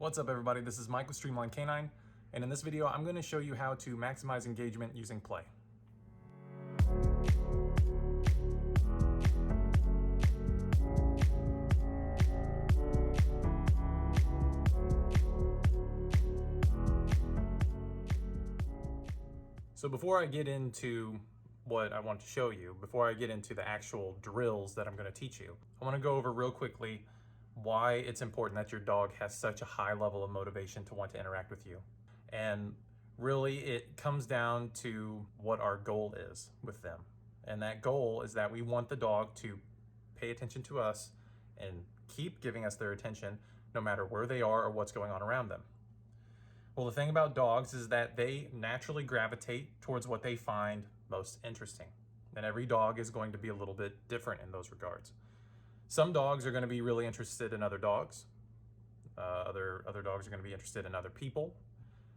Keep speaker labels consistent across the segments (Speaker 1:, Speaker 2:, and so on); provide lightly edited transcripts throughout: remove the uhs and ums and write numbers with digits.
Speaker 1: What's up everybody, this is Mike with Streamline Canine, and in this video I'm going to show you how to maximize engagement using play. So before I get into what I want to show you, before I get into the actual drills that I'm going to teach you, I want to go over real quickly why it's important that your dog has such a high level of motivation to want to interact with you. And really it comes down to what our goal is with them. And that goal is that we want the dog to pay attention to us and keep giving us their attention no matter where they are or what's going on around them. Well, the thing about dogs is that they naturally gravitate towards what they find most interesting. And every dog is going to be a little bit different in those regards. Some dogs are going to be really interested in other dogs. Other dogs are going to be interested in other people.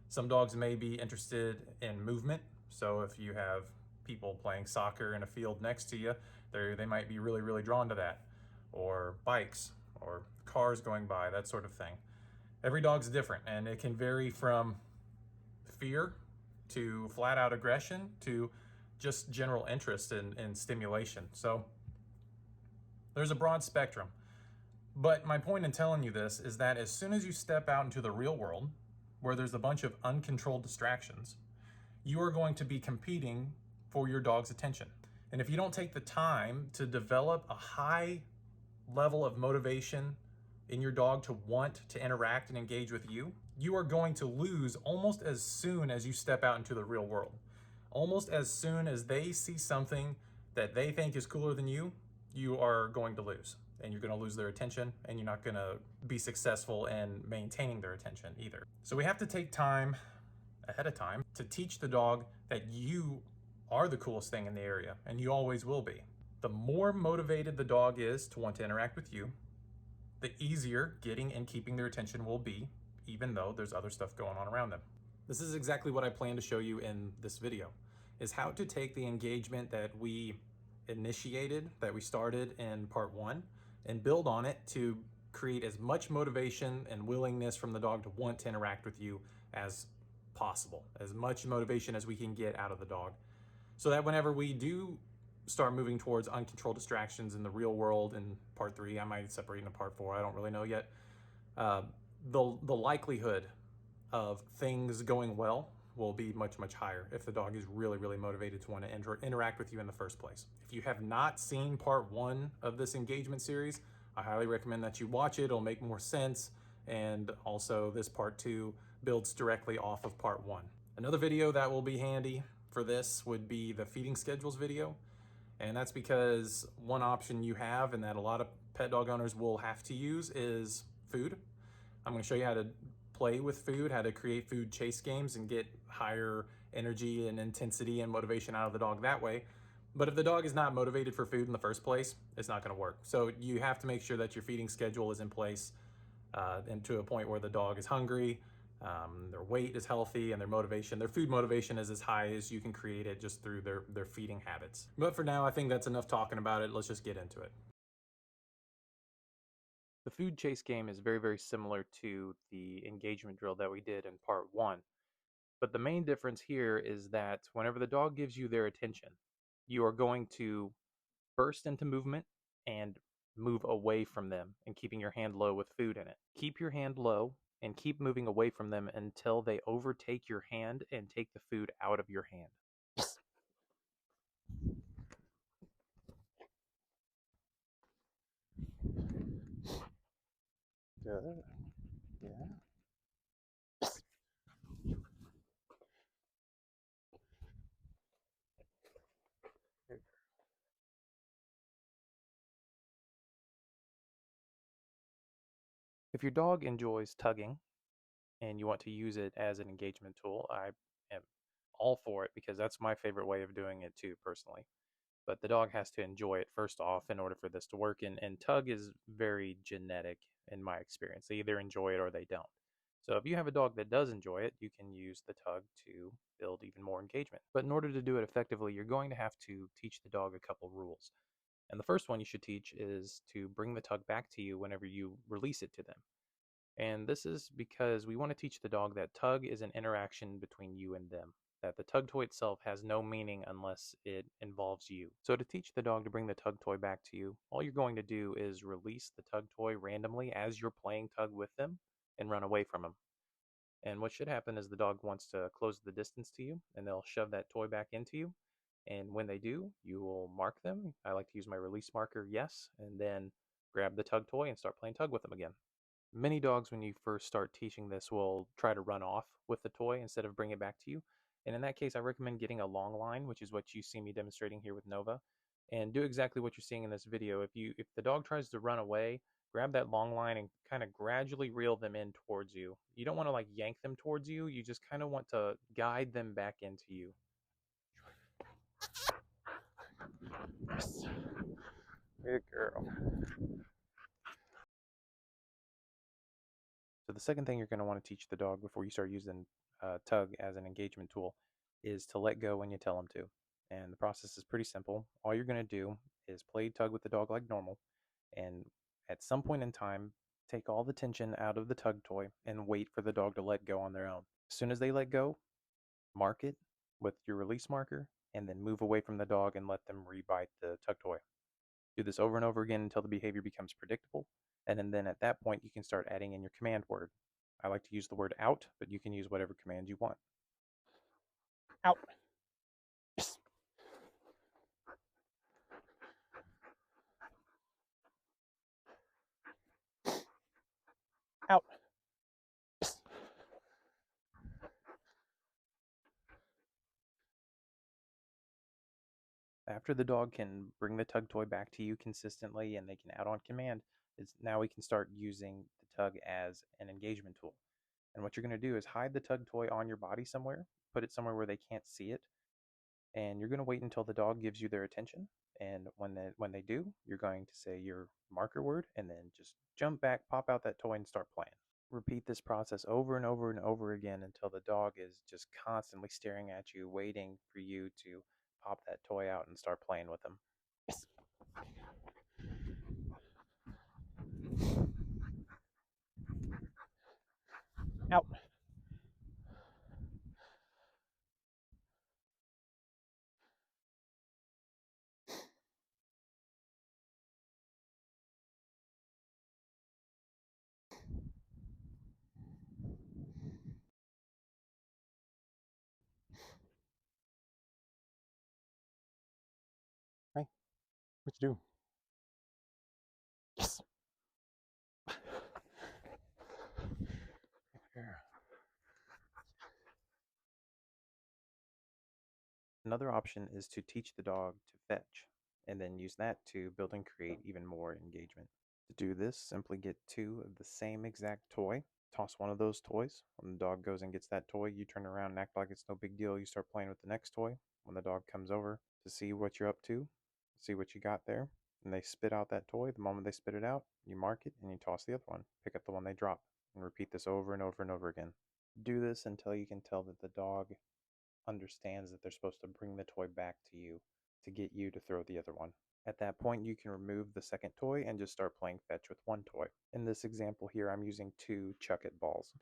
Speaker 1: Some dogs may be interested in movement. So if you have people playing soccer in a field next to you, they might be really drawn to that. Or bikes, or cars going by, that sort of thing. Every dog's different, and it can vary from fear to flat out aggression to just general interest in stimulation. So there's a broad spectrum. But my point in telling you this is that as soon as you step out into the real world, where there's a bunch of uncontrolled distractions, you are going to be competing for your dog's attention. And if you don't take the time to develop a high level of motivation in your dog to want to interact and engage with you, you are going to lose almost as soon as you step out into the real world. Almost as soon as they see something that they think is cooler than you, you are going to lose. And you're going to lose their attention, and you're not going to be successful in maintaining their attention either. So we have to take time ahead of time to teach the dog that you are the coolest thing in the area, and you always will be. The more motivated the dog is to want to interact with you, the easier getting and keeping their attention will be, even though there's other stuff going on around them. This is exactly what I plan to show you in this video, is how to take the engagement that we initiated, that we started in part 1, and build on it to create as much motivation and willingness from the dog to want to interact with you as possible, as much motivation as we can get out of the dog, so that whenever we do start moving towards uncontrolled distractions in the real world in part 3, I might separate into part 4, I don't really know yet, the likelihood of things going well will be much higher if the dog is really motivated to want to interact with you in the first place. If you have not seen part 1 of this engagement series, I highly recommend that you watch it. It'll make more sense, and also this part 2 builds directly off of part 1. Another video that will be handy for this would be the feeding schedules video, and that's because one option you have and that a lot of pet dog owners will have to use is food. I'm going to show you how to play with food, how to create food chase games and get higher energy and intensity and motivation out of the dog that way. But if the dog is not motivated for food in the first place, it's not going to work. So you have to make sure that your feeding schedule is in place and to a point where the dog is hungry, their weight is healthy, and their food motivation is as high as you can create it just through their feeding habits. But for now, I think that's enough talking about it. Let's just get into it. The food chase game is very similar to the engagement drill that we did in part 1. But the main difference here is that whenever the dog gives you their attention, you are going to burst into movement and move away from them and keeping your hand low with food in it. Keep your hand low and keep moving away from them until they overtake your hand and take the food out of your hand. Good. Yeah. If your dog enjoys tugging and you want to use it as an engagement tool, I am all for it because that's my favorite way of doing it too, personally. But the dog has to enjoy it first off in order for this to work, and tug is very genetic in my experience. They either enjoy it or they don't. So if you have a dog that does enjoy it, you can use the tug to build even more engagement. But in order to do it effectively, you're going to have to teach the dog a couple rules. And the first one you should teach is to bring the tug back to you whenever you release it to them. And this is because we want to teach the dog that tug is an interaction between you and them, that the tug toy itself has no meaning unless it involves you. So to teach the dog to bring the tug toy back to you, all you're going to do is release the tug toy randomly as you're playing tug with them and run away from them. And what should happen is the dog wants to close the distance to you and they'll shove that toy back into you. And when they do, you will mark them. I like to use my release marker, yes, and then grab the tug toy and start playing tug with them again. Many dogs, when you first start teaching this, will try to run off with the toy instead of bring it back to you. And in that case, I recommend getting a long line, which is what you see me demonstrating here with Nova, and do exactly what you're seeing in this video. If the dog tries to run away, grab that long line and kind of gradually reel them in towards you. You don't want to like yank them towards you. You just kind of want to guide them back into you. Yes. Good girl. So the second thing you're going to want to teach the dog before you start using tug as an engagement tool is to let go when you tell them to. And the process is pretty simple. All you're going to do is play tug with the dog like normal, and at some point in time, take all the tension out of the tug toy and wait for the dog to let go on their own. As soon as they let go, mark it with your release marker, and then move away from the dog and let them re-bite the tug toy. Do this over and over again until the behavior becomes predictable, and then at that point you can start adding in your command word. I like to use the word out, but you can use whatever command you want. Out. Yes. Out. Yes. After the dog can bring the tug toy back to you consistently and they can out on command, now we can start using the tug as an engagement tool. And what you're going to do is hide the tug toy on your body somewhere, put it somewhere where they can't see it, and you're going to wait until the dog gives you their attention. And when they do, you're going to say your marker word and then just jump back, pop out that toy, and start playing. Repeat this process over and over and over again until the dog is just constantly staring at you, waiting for you to pop that toy out and start playing with them. Yes. Out. Hey, what you do? Yes. Here. Another option is to teach the dog to fetch, and then use that to build and create even more engagement. To do this, simply get two of the same exact toy, toss one of those toys. When the dog goes and gets that toy, you turn around and act like it's no big deal. You start playing with the next toy. When the dog comes over to see what you're up to, see what you got there, and they spit out that toy, the moment they spit it out, you mark it and you toss the other one. Pick up the one they dropped, and repeat this over and over and over again. Do this until you can tell that the dog understands that they're supposed to bring the toy back to you to get you to throw the other one. At that point, you can remove the second toy and just start playing fetch with one toy. In this example here, I'm using two Chuck It balls.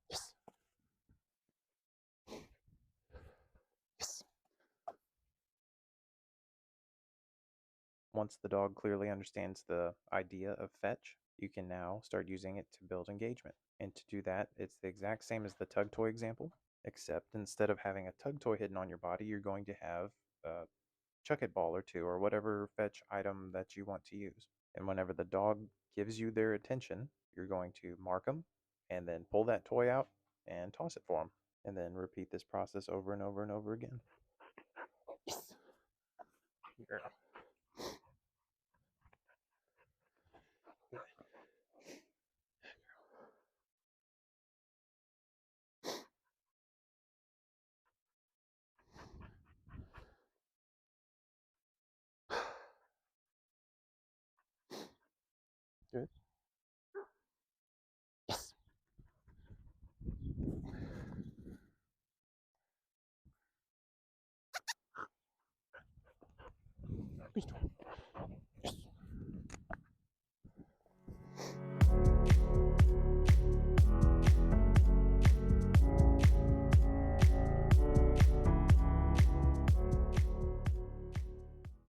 Speaker 1: Yes. Yes. Once the dog clearly understands the idea of fetch, you can now start using it to build engagement. And to do that, it's the exact same as the tug toy example, except instead of having a tug toy hidden on your body, you're going to have a Chuck It ball or two, or whatever fetch item that you want to use. And whenever the dog gives you their attention, you're going to mark them and then pull that toy out and toss it for them. And then repeat this process over and over and over again. Yes. Yeah. Good.